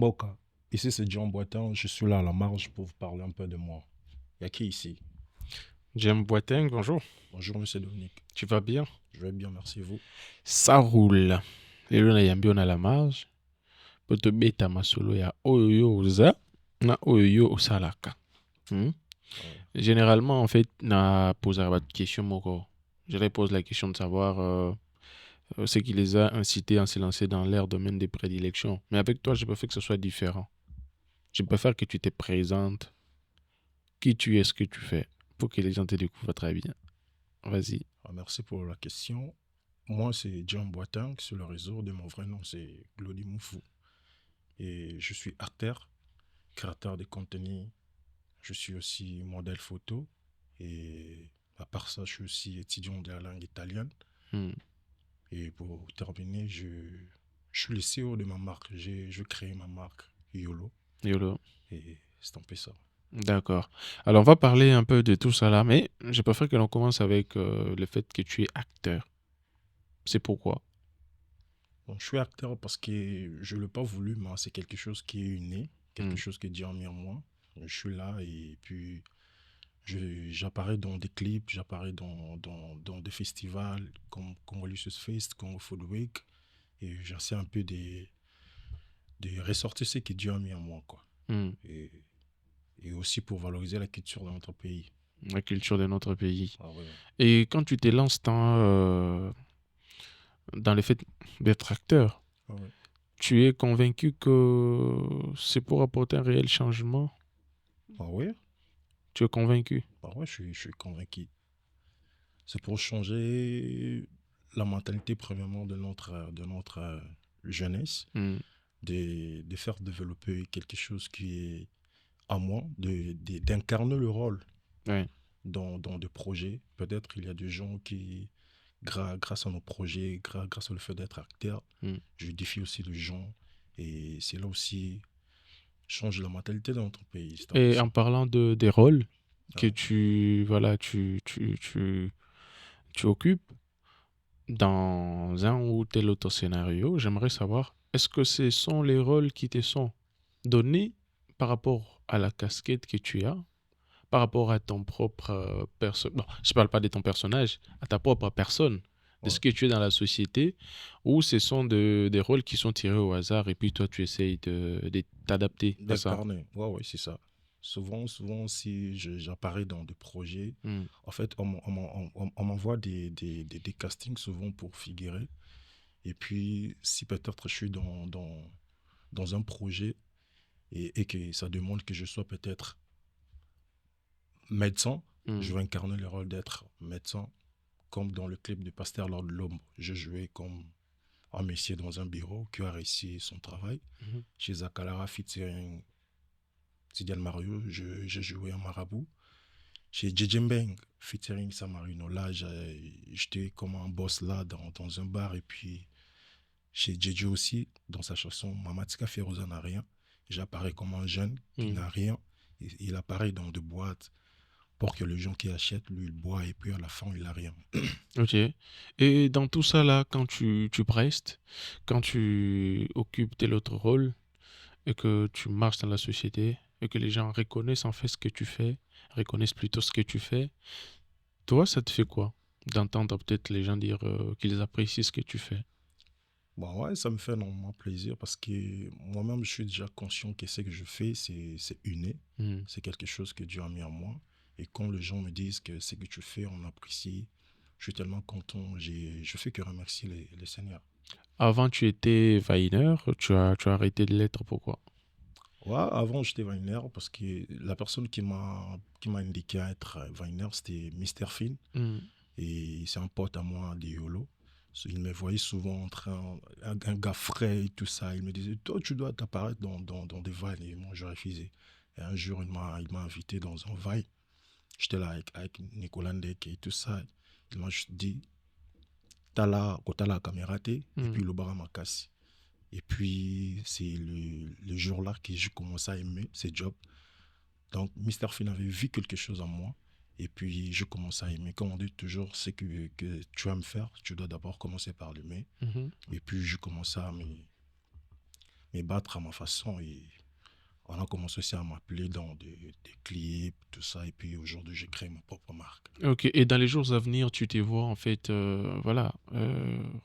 Boka, ici c'est John Boitin, je suis là à la marge pour vous parler un peu de moi. Il y a qui ici? J'aime Boateng, bonjour. Bonjour Monsieur Dominique, Tu vas bien? je vais bien, merci vous. Ça roule. Lelo na yambi on a la marge. Poto beta masolo ya oyoyo oza na oyoyo osalaka. Hmm? Ouais. Généralement, en fait, na poser la question moko. Je leur pose la question de savoir ce qui les a incités à se lancer dans leur domaine de prédilection. Mais avec toi, je préfère que ce soit différent. Je préfère que tu te présentes, qui tu es, ce que tu fais, pour que les gens te découvrent très bien. Vas-y. Merci pour la question. Moi c'est John Boitin, sur le réseau de mon vrai nom c'est Glody Moufou. Et je suis acteur, créateur de contenu, je suis aussi modèle photo. Et à part ça, je suis aussi étudiant de la langue italienne. Hmm. Et pour terminer, je suis le CEO de ma marque. Je crée ma marque YOLO. Yolo. Et c'est un peu ça. D'accord. Alors, on va parler un peu de tout ça là, mais je préfère que l'on commence avec le fait que tu es acteur. C'est pourquoi. Bon, je suis acteur parce que je ne l'ai pas voulu, mais c'est quelque chose qui est né, quelque Hmm. chose qui est Dieu a mis en moi. Je suis là et puis j'apparais dans des clips, j'apparais dans des festivals comme Congo Lucius Fest, Congo Food Week. Et j'essaie un peu de ressortir ce que Dieu a mis en moi, quoi. Hmm. Et, et aussi pour valoriser la culture de notre pays. La culture de notre pays. Ah ouais, ouais. Et quand tu te lances dans le fait d'être acteur, Ah ouais. tu es convaincu que c'est pour apporter un réel changement. Ah ouais, Tu es convaincu. ah ouais, je suis convaincu. C'est pour changer la mentalité, premièrement, de notre jeunesse, Hmm. de faire développer quelque chose qui est à moi, d'incarner le rôle Ouais. dans des projets. Peut-être il y a des gens qui, grâce à nos projets, grâce au fait d'être acteur, Hmm. je défie aussi les gens. Et c'est là aussi, change la mentalité de notre pays. C'est un peu Et ça. en parlant des rôles que Ouais. tu occupes, dans un ou tel autre scénario, j'aimerais savoir, est-ce que ce sont les rôles qui te sont donnés par rapport à la casquette que tu as, par rapport à ton propre personnage, bon, je ne parle pas de ton personnage, à ta propre personne, de ce Ouais. que tu es dans la société, ou ce sont des rôles qui sont tirés au hasard et puis toi tu essayes de t'adapter à ça. D'incarner, ouais, ouais, c'est ça. Souvent, si j'apparais dans des projets, Hmm. en fait, on m'envoie des castings souvent pour figurer. Et puis, si peut-être je suis dans un projet et que ça demande que je sois peut-être médecin, Hmm. je vais incarner le rôle d'être médecin, comme dans le clip de Pasteur Lord de l'Ombre. Je jouais comme un messier dans un bureau qui a réussi son travail. Mhm. Chez Zakalara featuring Tidiane Mario, je jouais un marabout. Chez Djembeng, featuring Samarino, là, j'étais comme un boss là dans un bar. Et puis chez Djedjo aussi, dans sa chanson Mamatika Feroza n'a rien, j'apparais comme un jeune qui Hmm. n'a rien. Il apparaît dans des boîtes pour que les gens qui achètent, lui, il boit et puis à la fin, il n'a rien. Ok. Et dans tout ça là, quand tu prestes, quand tu occupes tel autre rôle et que tu marches dans la société et que les gens reconnaissent en fait ce que tu fais, reconnaissent plutôt ce que tu fais, toi ça te fait quoi d'entendre peut-être les gens dire qu'ils apprécient ce que tu fais? Bon, ouais, ça me fait énormément plaisir parce que moi-même, je suis déjà conscient que ce que je fais, c'est inné. Hmm. C'est quelque chose que Dieu a mis en moi. Et quand les gens me disent que ce que tu fais, on apprécie, je suis tellement content. Je fais que remercier les Seigneurs. Avant tu étais Viner, tu as arrêté de l'être, pourquoi? Ouais, avant, j'étais Viner parce que la personne qui m'a indiqué à être Viner, c'était Mister Finn. Hmm. Et c'est un pote à moi de YOLO. Il me voyait souvent en train, un gars frais et tout ça. Il me disait, toi, tu dois t'apparaître dans des vannes. Et moi, je refusais. Et un jour, il m'a invité dans un vibe. J'étais là avec Nicolas Ndek et tout ça. Il m'a juste dit, t'as la caméra, et Hmm. puis le bar m'a cassé. Et puis, c'est le jour-là que j'ai commencé à aimer ce job. Donc, Mister Finn avait vu quelque chose en moi. Et puis, je commence à aimer. Comme on dit toujours, c'est que tu aimes faire, tu dois d'abord commencer par l'aimer. Mhm. Et puis, je commence à me battre à ma façon. Et on a commencé aussi à m'appeler dans des clips, tout ça. Et puis aujourd'hui, j'ai créé ma propre marque. Ok, et dans les jours à venir, tu te vois en fait, voilà,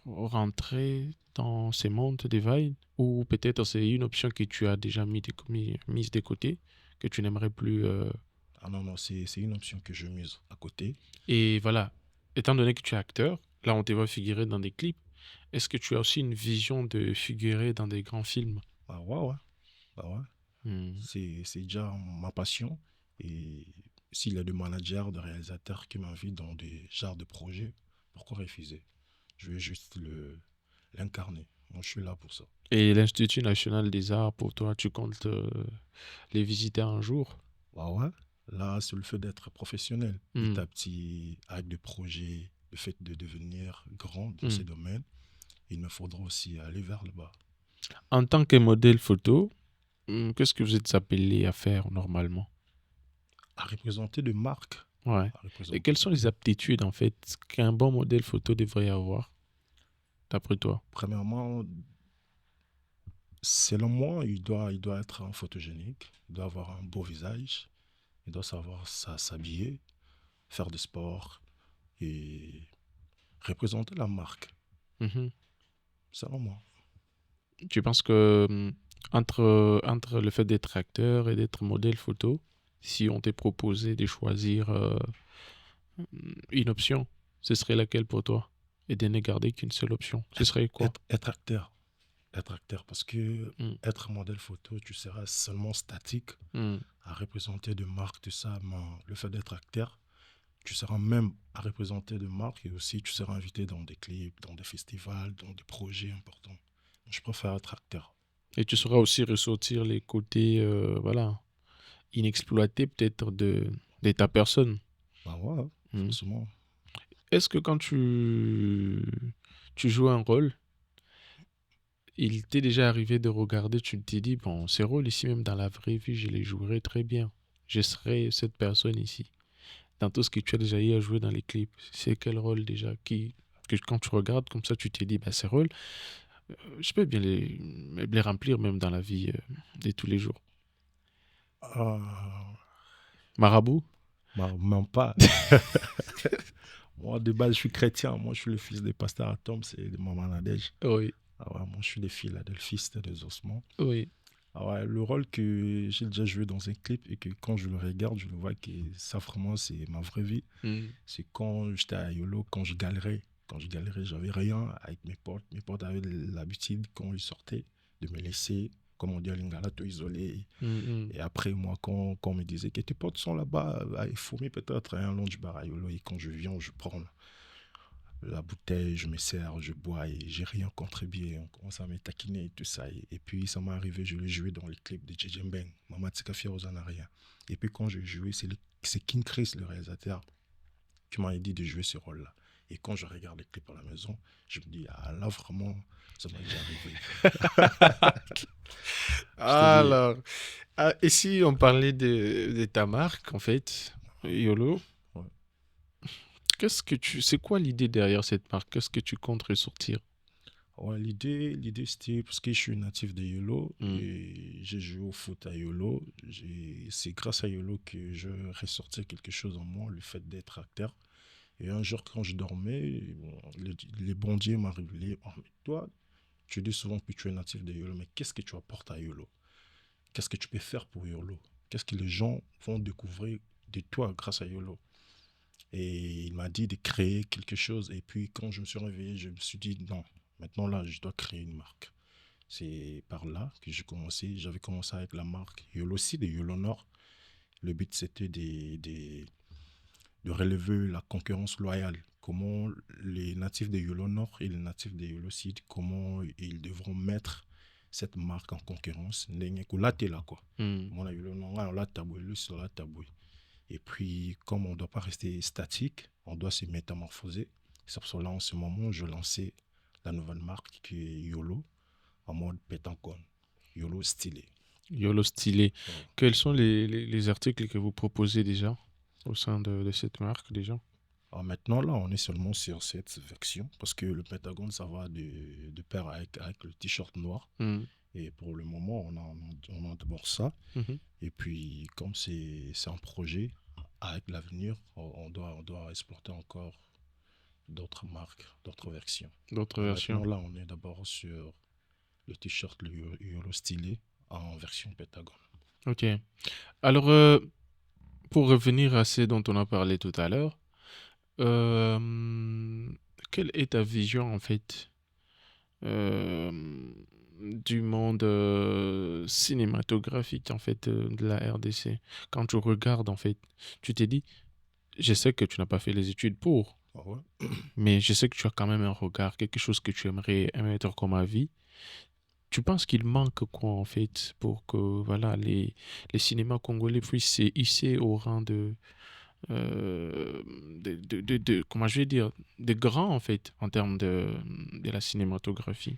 rentrer dans ces mondes des Vine, ou peut-être c'est une option que tu as déjà mise de côté, que tu n'aimerais plus. Ah non, non, c'est une option que je mise à côté. Et voilà, étant donné que tu es acteur, là on te voit figurer dans des clips, est-ce que tu as aussi une vision de figurer dans des grands films? Bah ouais, ouais. Bah ouais. Hmm. C'est déjà ma passion. Et s'il y a des managers, des réalisateurs qui m'invitent dans des genres de projets, pourquoi refuser? Je vais juste l'incarner. Moi, je suis là pour ça. Et l'Institut national des arts, pour toi, tu comptes les visiter un jour? Bah ouais. Là, c'est le fait d'être professionnel. Hmm. Petit à petit, avec des projets, le fait de devenir grand dans Hmm. ces domaines, il me faudra aussi aller vers le bas. En tant que modèle photo, qu'est-ce que vous êtes appelé à faire normalement? À représenter des marques. Ouais. À Et représenter quelles des sont les marques. aptitudes en fait qu'un bon modèle photo devrait avoir, d'après toi? Premièrement, selon moi, il doit être un photogénique. Il doit avoir un beau visage. Il doit savoir s'habiller, faire du sport et représenter la marque, Mhm. selon moi. Tu penses que entre le fait d'être acteur et d'être modèle photo, si on t'est proposé de choisir une option, ce serait laquelle pour toi? Et de ne garder qu'une seule option, ce Être, serait quoi? être acteur. Être acteur, parce que Hmm. être modèle photo, tu seras seulement statique Hmm. à représenter des marques, tout ça. Mais le fait d'être acteur, tu seras même à représenter des marques et aussi tu seras invité dans des clips, dans des festivals, dans des projets importants. Je préfère être acteur. Et tu sauras aussi ressortir les côtés, voilà, inexploités peut-être de ta personne. Bah ouais, Hmm. forcément. Est-ce que quand tu joues un rôle, il t'est déjà arrivé de regarder, tu t'es dit, bon, ces rôles ici, même dans la vraie vie, je les jouerai très bien. Je serai cette personne ici. Dans tout ce que tu as déjà eu à jouer dans les clips, c'est quel rôle déjà que quand tu regardes comme ça, tu t'es dit, bah, ces rôles, je peux bien les remplir même dans la vie de tous les jours. Ah, Marabout? bah, même pas. Moi, de base, je suis chrétien. Moi, je suis le fils des pasteurs à Tom, c'est de Maman Nadège. Oui, Ah ouais, moi, je suis le Philadelphie, des ossements. oui. Ah ouais, le rôle que j'ai déjà joué dans un clip et que quand je le regarde, je le vois que ça, vraiment, c'est ma vraie vie. Hmm. C'est quand j'étais à Yolo, quand je galérais. Quand je galérais, j'avais rien avec mes potes. Mes potes avaient l'habitude, quand ils sortaient, de me laisser, comme on dit à Lingala, tout isolé. Hmm, hmm. Et après, moi, quand on me disait que tes potes sont là-bas, à Fourmi peut-être, un long du bar à Yolo, et quand je viens, je prends la bouteille, je me sers, je bois, et j'ai rien contribué. On commence à me taquiner et tout ça. Et puis, ça m'est arrivé, je l'ai joué dans les clips de JJ Mbeng, Mama Tika Ozanaria. Et puis, quand j'ai joué, c'est King Chris, le réalisateur, qui m'a dit de jouer ce rôle-là. Et quand je regarde les clips à la maison, je me dis, ah là, vraiment, ça m'est déjà arrivé. Je te dis, Alors, ici, on parlait de ta marque, en fait, YOLO. ouais. C'est quoi l'idée derrière cette marque? Qu'est-ce que tu comptes ressortir? Ouais, l'idée c'était parce que je suis natif de Yolo Hmm. et j'ai joué au foot à Yolo. C'est grâce à Yolo que je ressortais quelque chose en moi, le fait d'être acteur. Et un jour, quand je dormais, bon, les bons dieux m'ont révélé, oh, mais toi, tu dis souvent que tu es natif de Yolo, mais qu'est-ce que tu apportes à Yolo? Qu'est-ce que tu peux faire pour Yolo? Qu'est-ce que les gens vont découvrir de toi grâce à Yolo? Et il m'a dit de créer quelque chose. Et puis, quand je me suis réveillé, je me suis dit, non, maintenant là, je dois créer une marque. C'est par là que j'ai commencé. J'avais commencé avec la marque Yolo aussi, de Yolo Nord. Le but, c'était de relever la concurrence loyale. Comment les natifs de Yolo Nord et les natifs de Yolo Sud, comment ils devront mettre cette marque en concurrence. Là, t'es là, quoi. Hmm. Mon Yolo Nord, on l'a taboué, lui, sur la taboué. Et puis, comme on ne doit pas rester statique, on doit se métamorphoser. C'est pour cela, en ce moment, je lançais la nouvelle marque qui est YOLO, en mode pétancone. YOLO stylé. YOLO stylé. Ouais. Quels sont les articles que vous proposez déjà au sein de cette marque déjà? Alors maintenant, là, on est seulement sur cette version parce que le Pentagone, ça va de pair avec le t-shirt noir. Hmm. Et pour le moment, on a d'abord ça. Mhm. Et puis, comme c'est un projet, avec l'avenir, on doit exporter encore d'autres marques, d'autres versions. D'autres Mais maintenant, versions. là, on est d'abord sur le t-shirt, le YOLO stylé en version Pentagone. Ok. Alors, pour revenir à ce dont on a parlé tout à l'heure, euh, quelle est ta vision en fait euh, du monde cinématographique en fait de la RDC? Quand tu regardes en fait, tu t'es dit, je sais que tu n'as pas fait les études pour, Ah ouais. mais je sais que tu as quand même un regard, quelque chose que tu aimerais émettre comme avis. Tu penses qu'il manque quoi en fait pour que voilà les cinémas congolais puissent se hisser au rang comment je vais dire, de grands en fait en termes de la cinématographie?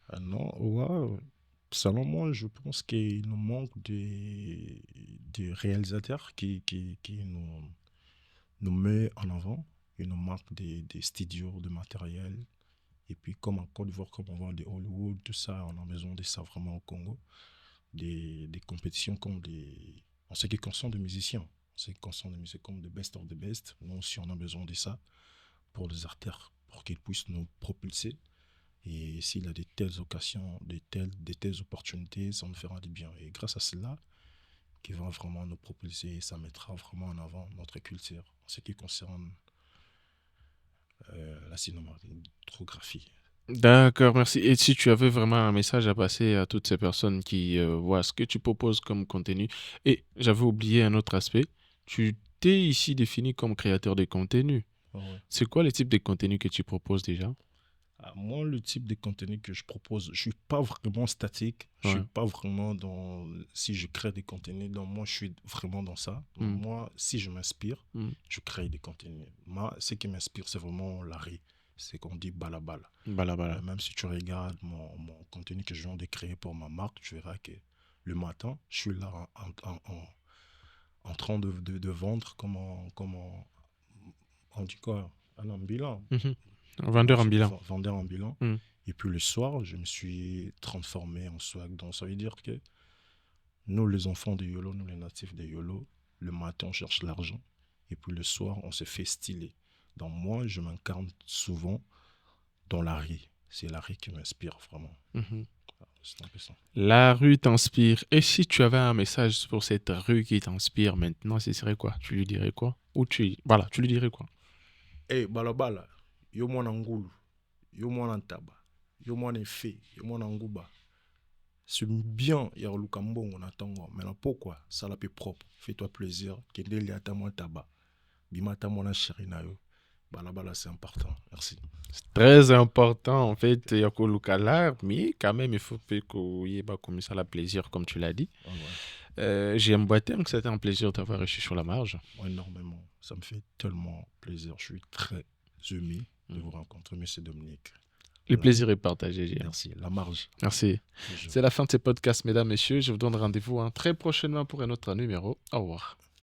Ah non, ouais, selon moi, je pense qu'il nous manque des réalisateurs qui nous met en avant. Il nous manque des studios, de matériel. Et puis, comme en Côte d'Ivoire, comme on voit des Hollywood, tout ça, on a besoin de ça vraiment au Congo. Des compétitions comme des. En ce qui concerne des musiciens. En ce qui concerne des musiciens comme the best of the best. Nous aussi, on a besoin de ça pour les artères, pour qu'ils puissent nous propulser. Et s'il a de telles occasions, de telles opportunités, ça nous fera du bien. Et grâce à cela, qui va vraiment nous propulser, ça mettra vraiment en avant notre culture en ce qui concerne la cinématographie. D'accord, merci. Et si tu avais vraiment un message à passer à toutes ces personnes qui voient ce que tu proposes comme contenu, et j'avais oublié un autre aspect, tu t'es ici défini comme créateur de contenu. Ah ouais. C'est quoi les types de contenus que tu proposes déjà? Ah, moi, le type de contenu que je propose, je suis pas vraiment statique. Je suis Ouais. pas vraiment dans. Si je crée des contenus, donc moi, je suis vraiment dans ça. Mm, Moi, si je m'inspire, mm. je crée des contenus. Moi, ce qui m'inspire, c'est vraiment l'arrêt. C'est qu'on dit balabala. Bala bala. Même si tu regardes mon contenu que je viens de créer pour ma marque, tu verras que le matin, je suis là en train de vendre on dit quoi, un ambulant. Mhm. Moi, Vendeur je ambulant. vendeur ambulant. Mm. Et puis le soir, je me suis transformé en swag. Donc ça veut dire que nous, les enfants de YOLO, nous, les natifs de YOLO, le matin, on cherche l'argent. Et puis le soir, on se fait styler. Donc moi, je m'incarne souvent dans la rue. C'est la rue qui m'inspire vraiment. Mhm. C'est un peu ça. La rue t'inspire. Et si tu avais un message pour cette rue qui t'inspire maintenant, ce serait quoi? Tu lui dirais quoi? Voilà, tu lui dirais quoi? Hey, balabala, yo mwana ngulu, yo mwana ntaba, yo mwana efe, yo mwana nguba. C'est bien, il y a le cambon, on attend. Maintenant, pourquoi? Ça la plus propre. Fais-toi plaisir. Kende li ata mwa taba. Bimata mwana chéri na yo. Balabala, c'est important. Merci. Très important, en fait, il y a que le calard, mais quand même, il faut qu'il y ait pas comme ça la plaisir, comme tu l'as dit. Ouais, ouais. J'aime que c'était un plaisir de t'avoir reçu sur la marge. Énormément. Ça me fait tellement plaisir. Je suis très ému de Mm. vous rencontrer, monsieur Dominique. Le Voilà. plaisir est partagé, JM. Merci. La marge. Merci. Toujours. C'est la fin de ce podcast, mesdames, messieurs. Je vous donne rendez-vous très prochainement pour un autre numéro. Au revoir.